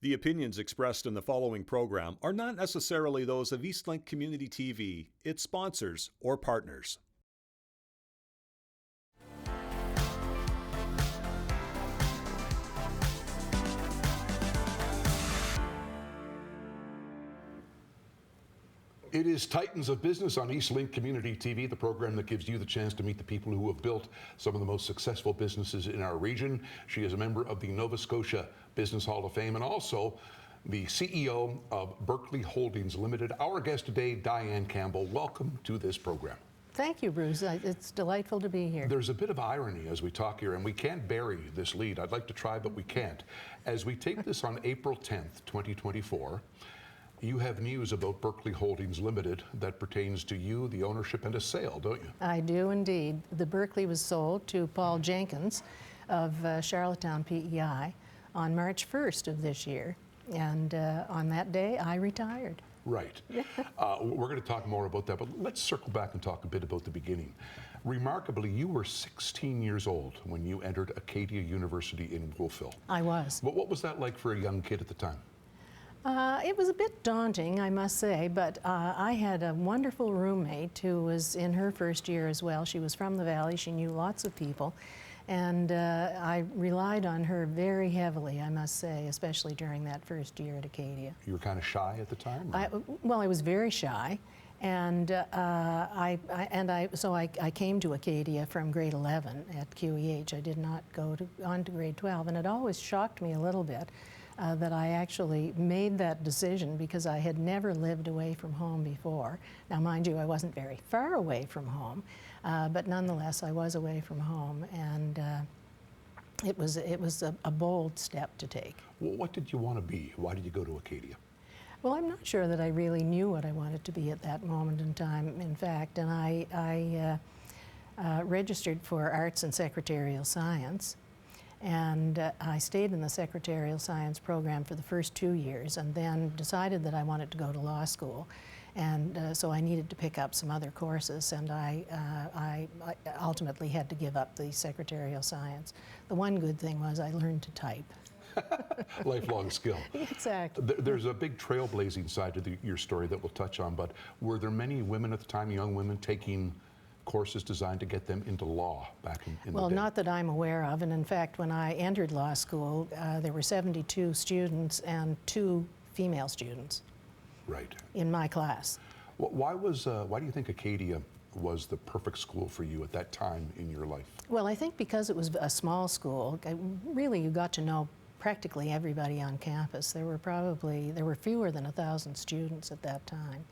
The opinions expressed in the following program are not necessarily those of Eastlink Community TV, its sponsors, or partners. It is Titans of Business on Eastlink Community TV, the program that gives you the chance to meet the people who have built some of the most successful businesses in our region. She is a member of the Nova Scotia Business Hall of Fame and also the CEO of Berkeley Holdings Limited. Our guest today, Diane Campbell. Welcome to this program. Thank you, Bruce. It's delightful to be here. There's a bit of irony as we talk here, and we can't bury this lead. I'd like to try, but we can't. As we tape this on April 10th, 2024, you have news about Berkeley Holdings Limited that pertains to you, the ownership, and a sale, don't you? I do indeed. The Berkeley was sold to Paul Jenkins of Charlottetown, PEI, on March 1st of this year. And on that day, I retired. Right. We're going to talk more about that, but let's circle back and talk a bit about the beginning. Remarkably, you were 16 years old when you entered Acadia University in Wolfville. I was. What was that like for a young kid at the time? It was a bit daunting, I must say, but I had a wonderful roommate who was in her first year as well. She was from the Valley. She knew lots of people. And I relied on her very heavily, I must say, especially during that first year at Acadia. You were kind of shy at the time? Well, I was very shy. And so I came to Acadia from grade 11 at QEH. I did not go on to grade 12. And it always shocked me a little bit that I actually made that decision because I had never lived away from home before. Now, mind you, I wasn't very far away from home, but nonetheless, I was away from home, and it was a bold step to take. Well, what did you want to be? Why did you go to Acadia? Well, I'm not sure that I really knew what I wanted to be at that moment in time, in fact, and I registered for Arts and Secretarial Science. And I stayed in the secretarial science program for the first 2 years and then decided that I wanted to go to law school. And so I needed to pick up some other courses, and I ultimately had to give up the secretarial science. The one good thing was I learned to type. Lifelong skill. Exactly. There's a big trailblazing side to your story that we'll touch on, but were there many women at the time, young women, taking courses designed to get them into law back in the day? Well, not that I'm aware of, and in fact, when I entered law school, there were 72 students and 2 female students. Right. In my class. Why do you think Acadia was the perfect school for you at that time in your life? Well, I think because it was a small school, really you got to know practically everybody on campus. There were fewer than 1,000 students at that time.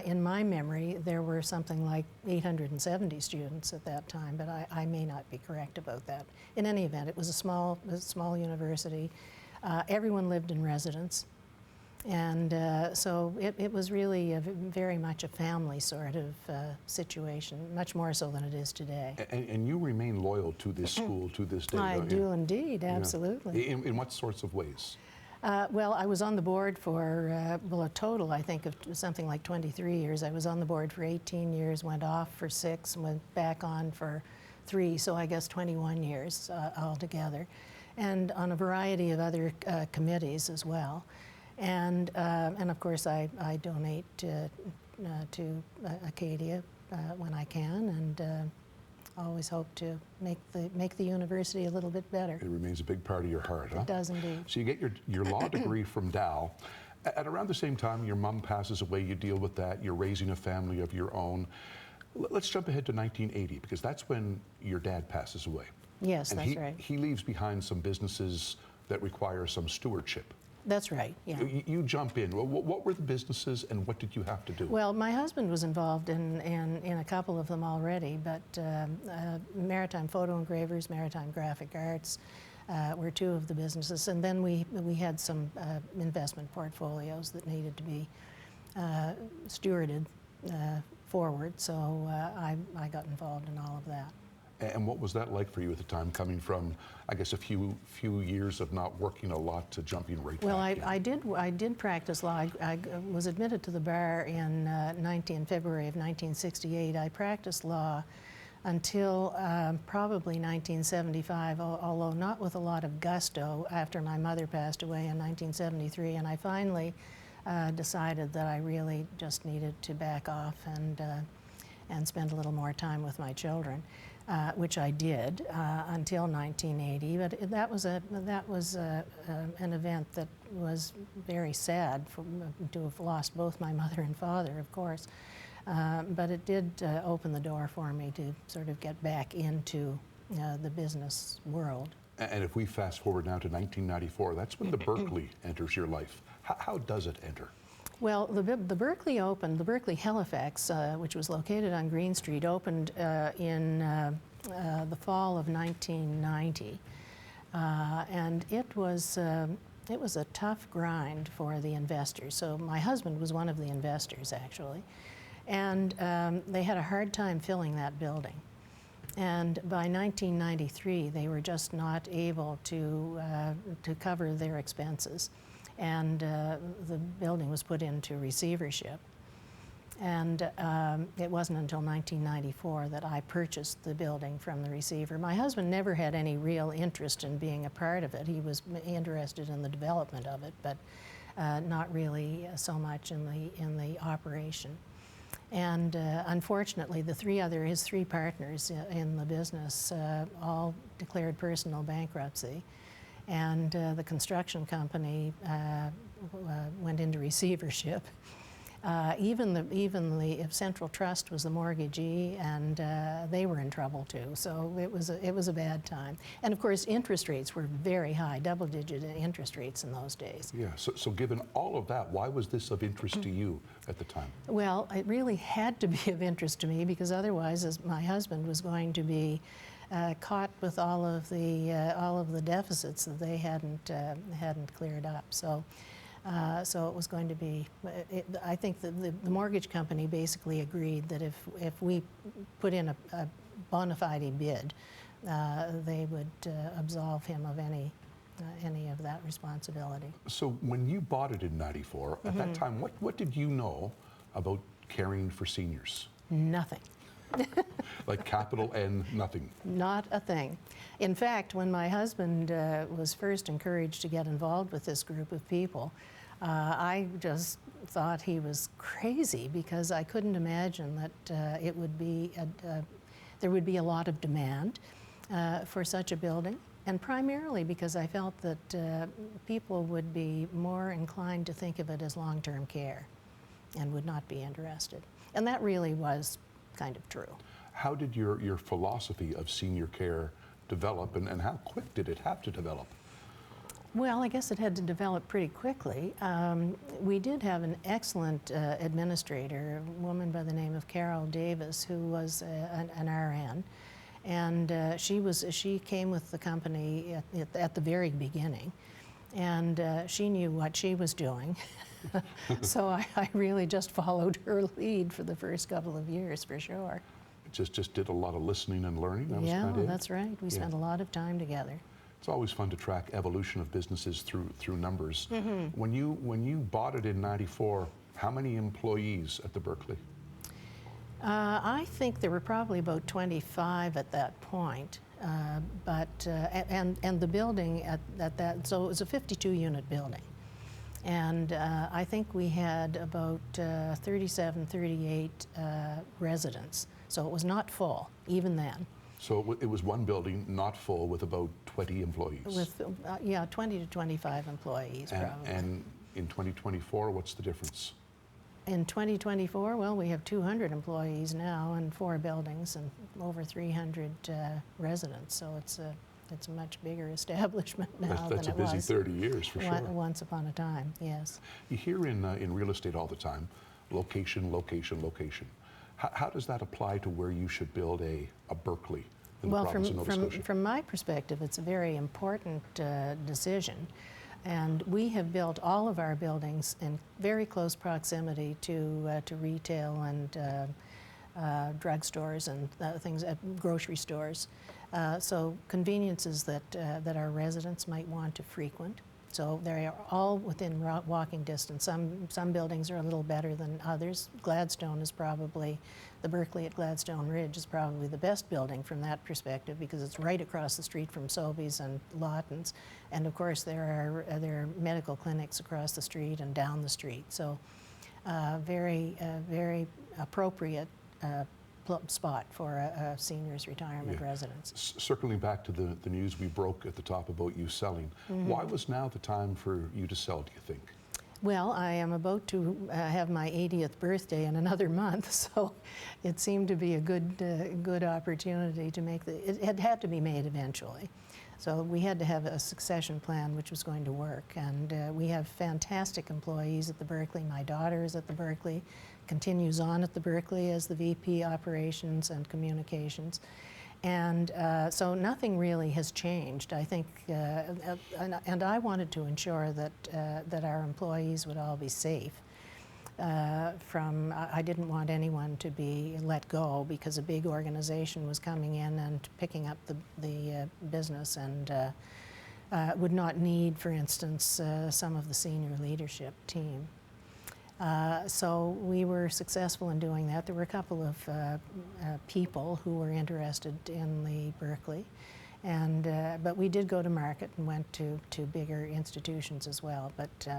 In my memory, there were something like 870 students at that time, but I may not be correct about that. In any event, it was a small university. Everyone lived in residence, and so it was really very much a family sort of situation, much more so than it is today. And you remain loyal to this school to this day, I don't do you? Indeed, absolutely. Yeah. In what sorts of ways? Well, I was on the board for, a total, I think, of something like 23 years. I was on the board for 18 years, went off for 6, went back on for 3, so I guess 21 years altogether, and on a variety of other committees as well. And of course, I donate to Acadia when I can, and always hope to make the university a little bit better. It remains a big part of your heart, huh? It does indeed. So you get your law degree from Dow. At around the same time, your mom passes away, you deal with that, you're raising a family of your own. Let's jump ahead to 1980, because that's when your dad passes away. Yes, and that's right. He leaves behind some businesses that require some stewardship. That's right, yeah. You jump in. What were the businesses and what did you have to do? Well, my husband was involved in a couple of them already, but Maritime Photo Engravers, Maritime Graphic Arts were 2 of the businesses. And then we had some investment portfolios that needed to be stewarded forward, so I got involved in all of that. And what was that like for you at the time, coming from, I guess, a few years of not working a lot to jumping right well, back in? I did practice law. I was admitted to the bar in February of 1968. I practiced law until probably 1975, although not with a lot of gusto after my mother passed away in 1973, and I finally decided that I really just needed to back off and spend a little more time with my children, which I did until 1980. But that was an event that was very sad to have lost both my mother and father, of course. But it did open the door for me to sort of get back into the business world. And if we fast forward now to 1994, that's when the Berkeley enters your life. How does it enter? Well, the Berkeley opened, the Berkeley Halifax, which was located on Green Street, opened in the fall of 1990. And it was a tough grind for the investors. So my husband was one of the investors, actually. And they had a hard time filling that building. And by 1993, they were just not able to cover their expenses. And the building was put into receivership. And it wasn't until 1994 that I purchased the building from the receiver. My husband never had any real interest in being a part of it. He was interested in the development of it, but not really so much in the operation. And unfortunately, his three partners in the business all declared personal bankruptcy. And the construction company went into receivership. Even the Central Trust was the mortgagee, and they were in trouble too. So it was a bad time. And of course, interest rates were very high, double-digit interest rates in those days. Yeah. So given all of that, why was this of interest to you at the time? Well, it really had to be of interest to me because otherwise, as my husband was going to be caught with all of the deficits that they hadn't cleared up. So it was going to be. I think that the mortgage company basically agreed that if we put in a bona fide bid, they would absolve him of any of that responsibility. So when you bought it in '94, at that time, what did you know about caring for seniors? Nothing. Like capital N, nothing? Not a thing. In fact, when my husband was first encouraged to get involved with this group of people, I just thought he was crazy because I couldn't imagine that it would be there would be a lot of demand for such a building, and primarily because I felt that people would be more inclined to think of it as long-term care and would not be interested. And that really was kind of true. How did your philosophy of senior care develop, and how quick did it have to develop? Well, I guess it had to develop pretty quickly. We did have an excellent administrator, a woman by the name of Carol Davis, who was an RN, and she came with the company at the very beginning, and she knew what she was doing. So I really just followed her lead for the first couple of years, for sure. Just did a lot of listening and learning? That was Yeah, kind of that's right. We spent a lot of time together. It's always fun to track evolution of businesses through numbers. When you bought it in '94, how many employees at the Berkeley? I think there were probably about 25 at that point, and the building at that, so it was a 52-unit building. And I think we had about 37, 38 residents. So it was not full, even then. So it was one building, not full, with about 20 employees? With, 20 to 25 employees, probably. And in 2024, what's the difference? In 2024, well, we have 200 employees now and 4 buildings and over 300 residents. So it's a much bigger establishment now than it was. That's a busy 30 years, for sure. Once upon a time, yes. You hear in real estate all the time, location, location, location. How does that apply to where you should build a Berkeley in the province of Nova Scotia? From my perspective, it's a very important decision. And we have built all of our buildings in very close proximity to retail and drugstores and things, grocery stores. So conveniences that our residents might want to frequent. So they are all within walking distance. Some buildings are a little better than others. Gladstone is probably, the Berkeley at Gladstone Ridge is probably the best building from that perspective because it's right across the street from Sobeys and Lawton's. And of course there are medical clinics across the street and down the street. So very appropriate spot for a seniors retirement residence. Circling back to the news we broke at the top about you selling, why was now the time for you to sell, do you think? Well, I am about to have my 80th birthday in another month, so it seemed to be a good opportunity to make it had to be made eventually. So we had to have a succession plan which was going to work, and we have fantastic employees at the Berkeley. My daughter is at the Berkeley, continues on at the Berkeley as the VP Operations and Communications. And so nothing really has changed. I think, and I wanted to ensure that our employees would all be safe. I didn't want anyone to be let go because a big organization was coming in and picking up the business and would not need, for instance, some of the senior leadership team. So we were successful in doing that. There were a couple of people who were interested in the Berkeley, but we did go to market and went to bigger institutions as well. But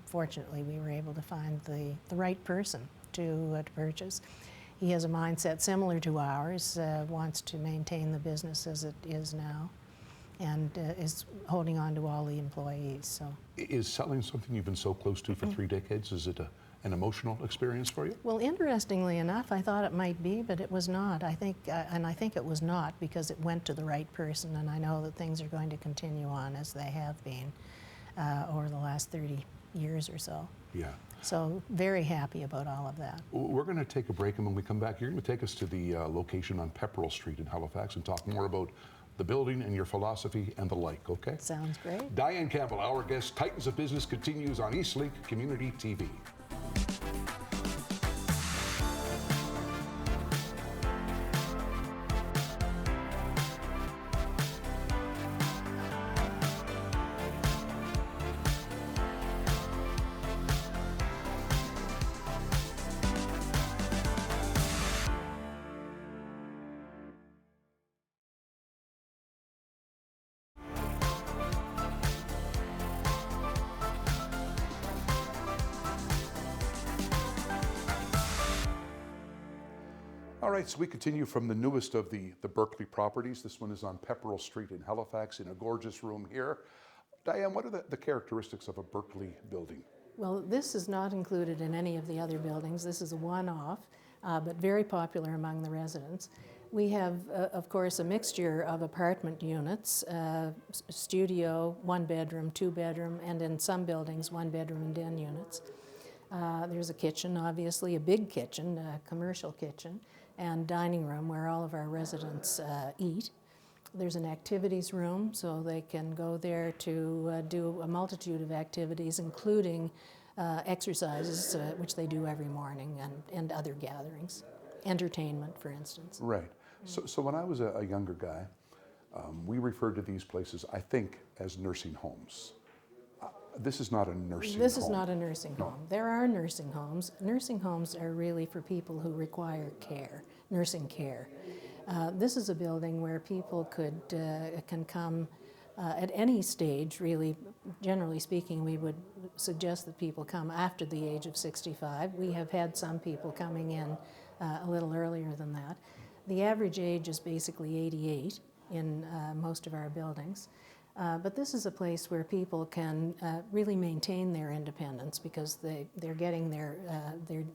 fortunately, we were able to find the right person to purchase. He has a mindset similar to ours, wants to maintain the business as it is now, and is holding on to all the employees. So, is selling something you've been so close to for 3 decades? Is it an emotional experience for you? Well, interestingly enough, I thought it might be, but it was not. I think it was not because it went to the right person, and I know that things are going to continue on as they have been over the last 30 years or so. Yeah. So very happy about all of that. We're going to take a break, and when we come back, you're going to take us to the location on Pepperell Street in Halifax and talk more about the building and your philosophy and the like, okay? Sounds great. Diane Campbell, our guest. Titans of Business continues on Eastlink Community TV. All right, so we continue from the newest of the Berkeley properties. This one is on Pepperell Street in Halifax in a gorgeous room here. Diane, what are the characteristics of a Berkeley building? Well, this is not included in any of the other buildings. This is a one-off, but very popular among the residents. We have, of course, a mixture of apartment units, studio, 1-bedroom, 2-bedroom, and in some buildings, 1-bedroom and den units. There's a kitchen, obviously, a big kitchen, a commercial kitchen, and dining room where all of our residents eat. There's an activities room, so they can go there to do a multitude of activities, including exercises, which they do every morning, and other gatherings. Entertainment, for instance. Right. So when I was a younger guy, we referred to these places, I think, as nursing homes. This is not a nursing home. This is not a nursing home. There are nursing homes. Nursing homes are really for people who require care, nursing care. This is a building where people can come at any stage, really. Generally speaking, we would suggest that people come after the age of 65. We have had some people coming in a little earlier than that. The average age is basically 88 in most of our buildings. But this is a place where people can really maintain their independence because they're getting their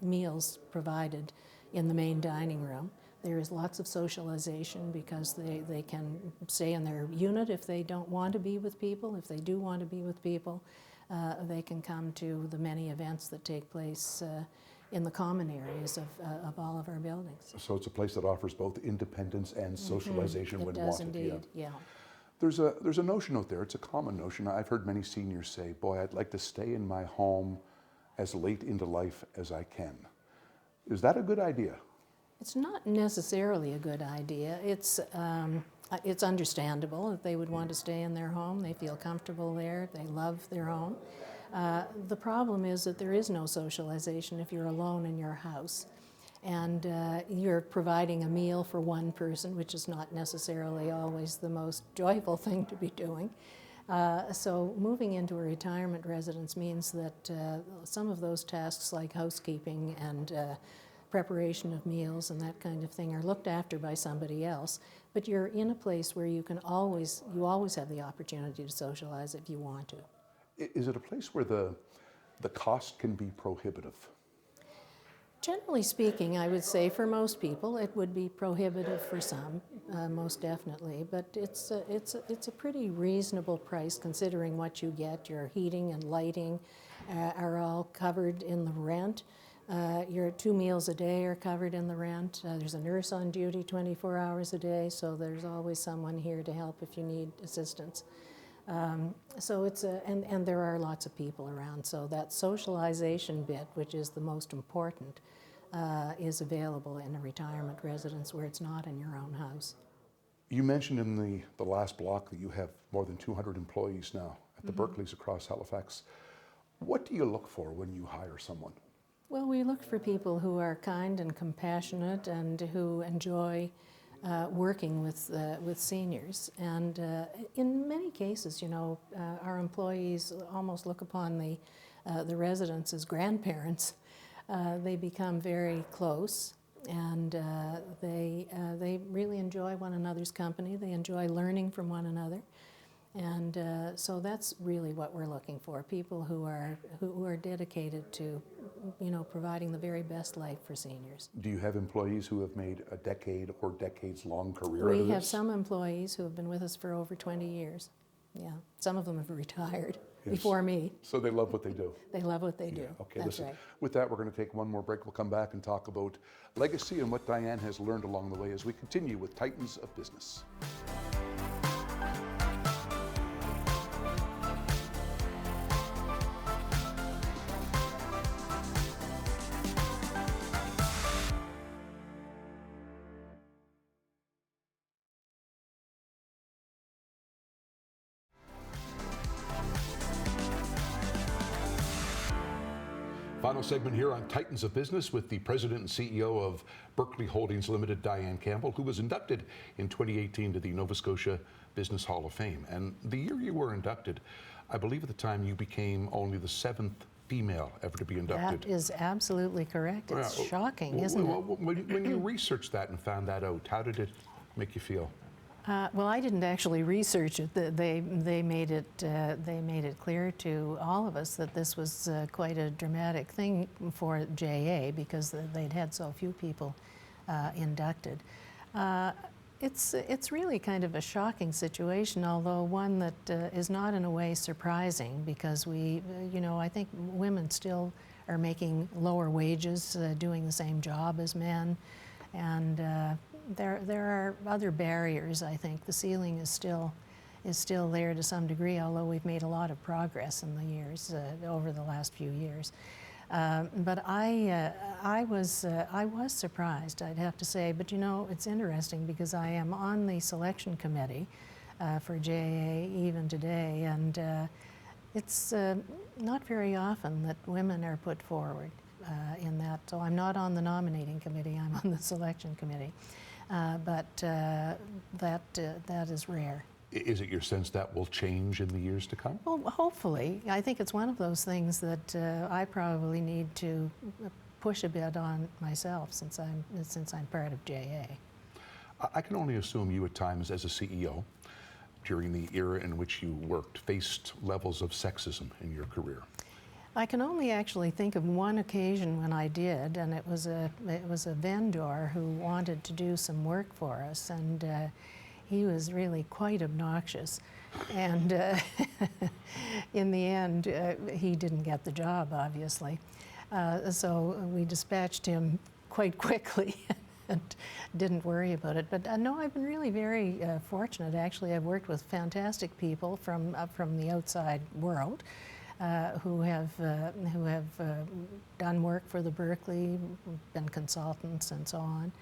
meals provided in the main dining room. There is lots of socialization because they can stay in their unit if they don't want to be with people. If they do want to be with people, they can come to the many events that take place in the common areas of all of our buildings. So it's a place that offers both independence and socialization when wanted. It does indeed, yeah. There's a notion out there, it's a common notion. I've heard many seniors say, boy, I'd like to stay in my home as late into life as I can. Is that a good idea? It's not necessarily a good idea. It's understandable that they would want to stay in their home. They feel comfortable there. They love their home. The problem is that there is no socialization if you're alone in your house. And you're providing a meal for one person, which is not necessarily always the most joyful thing to be doing. So moving into a retirement residence means that some of those tasks like housekeeping and preparation of meals and that kind of thing are looked after by somebody else. But you're in a place where you always have the opportunity to socialize if you want to. Is it a place where the cost can be prohibitive? Generally speaking, I would say for most people it would be prohibitive for some, most definitely. But it's a pretty reasonable price considering what you get. Your heating and lighting are all covered in the rent. Your 2 meals a day are covered in the rent. There's a nurse on duty 24 hours a day, so there's always someone here to help if you need assistance. So and there are lots of people around, so that socialization bit, which is the most important, is available in a retirement residence where it's not in your own house. You mentioned in the last block that you have more than 200 employees now at the Berkeleys across Halifax. What do you look for when you hire someone? Well, we look for people who are kind and compassionate and who enjoy working with seniors. And in many cases, you know, our employees almost look upon the residents as grandparents. They become very close, and they really enjoy one another's company. They enjoy learning from one another. And so that's really what we're looking for, people who are dedicated to, you know, providing the very best life for seniors. Do you have employees who have made a decade or decades-long career out of this? We have some employees who have been with us for over 20 years. Yeah, some of them have retired before me. So they love what they do. They love what they do. Okay, that's listen, right. with that, we're going to take one more break. We'll come back and talk about legacy and what Diane has learned along the way as we continue with Titans of Business. Final segment here on Titans of Business with the President and CEO of Berkeley Holdings Limited, Diane Campbell, who was inducted in 2018 to the Nova Scotia Business Hall of Fame. And the year you were inducted, I believe at the time you became only the 7th female ever to be inducted. That is absolutely correct. It's shocking, isn't it? When you researched that and found that out, how did it make you feel? Well, I didn't actually research it. They made it clear to all of us that this was quite a dramatic thing for JA because they'd had so few people inducted. It's really kind of a shocking situation, although one that is not in a way surprising because I think women still are making lower wages doing the same job as men, and there are other barriers. I think the ceiling is still there to some degree, although we've made a lot of progress in the years over the last few years. But I was surprised, I'd have to say. But you know, it's interesting because I am on the selection committee for JA even today, and it's not very often that women are put forward in that. So I'm not on the nominating committee, I'm on the selection committee. But that is rare. Is it your sense that will change in the years to come? Well, hopefully. I think it's one of those things that I probably need to push a bit on myself since I'm part of JA. I can only assume you at times as a CEO, during the era in which you worked, faced levels of sexism in your career. I can only actually think of one occasion when I did, and it was a vendor who wanted to do some work for us, and he was really quite obnoxious. And in the end, he didn't get the job, obviously. So we dispatched him quite quickly and didn't worry about it. But no, I've been really very fortunate. Actually, I've worked with fantastic people from the outside world. Who have done work for the Berkeley, been consultants and so on.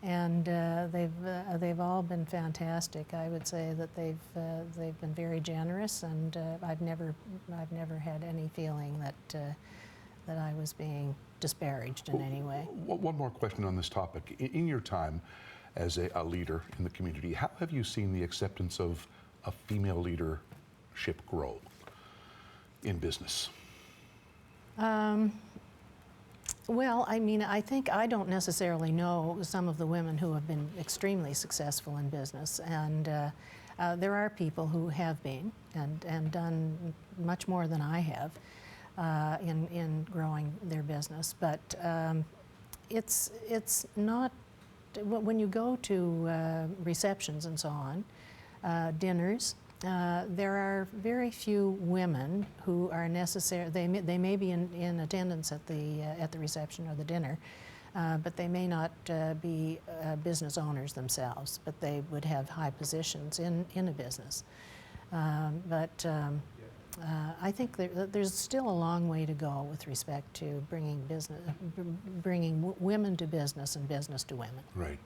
And they've all been fantastic. I would say that they've been very generous, and I've never had any feeling that I was being disparaged in any way. One more question on this topic. In your time as a leader in the community, how have you seen the acceptance of a female leadership grow in business? Well, I mean, I think I don't necessarily know some of the women who have been extremely successful in business, and there are people who have been and done much more than I have in growing their business. But it's not, when you go to receptions and so on, dinners, there are very few women who are necessary. They may be in attendance at the reception or the dinner, but they may not be business owners themselves, but they would have high positions in a business. I think there's still a long way to go with respect to bringing women to business and business to women. Right.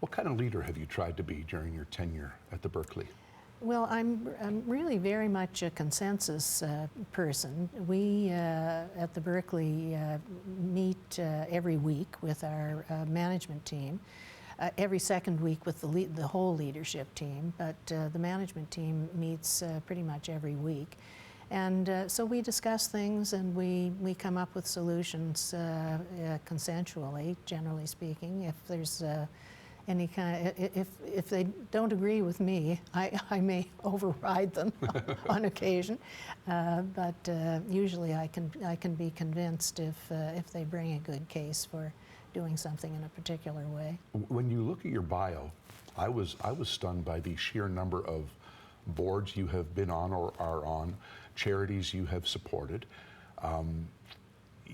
What kind of leader have you tried to be during your tenure at the Berkeley? Well, I'm really very much a consensus person. We at the Berkeley meet every week with our management team, every second week with the whole leadership team, but the management team meets pretty much every week. And so we discuss things, and we come up with solutions consensually, generally speaking. If there's any kind of, if they don't agree with me, I may override them on occasion, but usually I can be convinced if they bring a good case for doing something in a particular way. When you look at your bio, I was stunned by the sheer number of boards you have been on or are on, charities you have supported.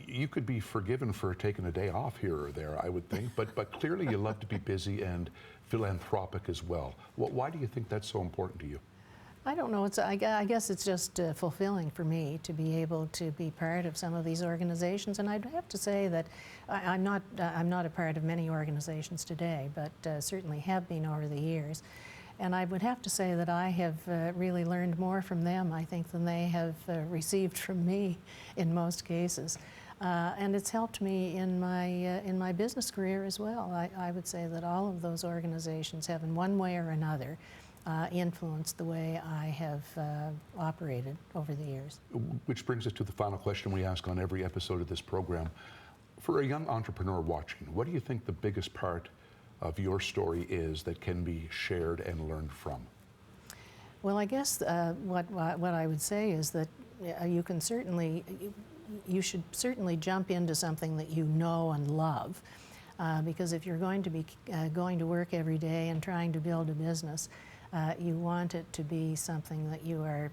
You could be forgiven for taking a day off here or there, I would think, but clearly you love to be busy and philanthropic as well. Why do you think that's so important to you? I don't know. I guess it's just fulfilling for me to be able to be part of some of these organizations, and I'd have to say that I'm not a part of many organizations today, but certainly have been over the years. And I would have to say that I have really learned more from them, I think, than they have received from me in most cases. And it's helped me in my business career as well. I would say that all of those organizations have, in one way or another, influenced the way I have operated over the years. Which brings us to the final question we ask on every episode of this program. For a young entrepreneur watching, what do you think the biggest part of your story is that can be shared and learned from? Well, I guess what I would say is that you should certainly jump into something that you know and love, because if you're going to be going to work every day and trying to build a business, you want it to be something that you are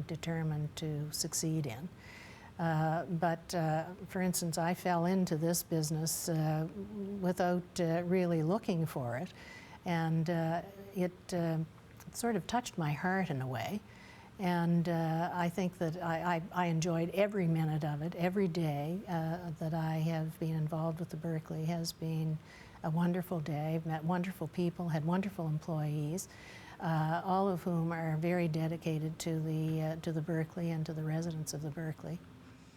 determined to succeed in. But for instance, I fell into this business without really looking for it, and it sort of touched my heart in a way. And I think that I enjoyed every minute of it. Every day that I have been involved with the Berkeley has been a wonderful day. I've met wonderful people, had wonderful employees, all of whom are very dedicated to the Berkeley and to the residents of the Berkeley.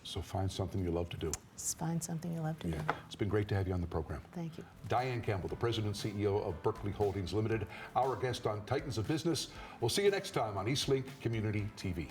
So find something you love to do. Find something you love to do. It's been great to have you on the program. Thank you. Diane Campbell, the President and CEO of Berkeley Holdings Limited, our guest on Titans of Business. We'll see you next time on Eastlink Community TV.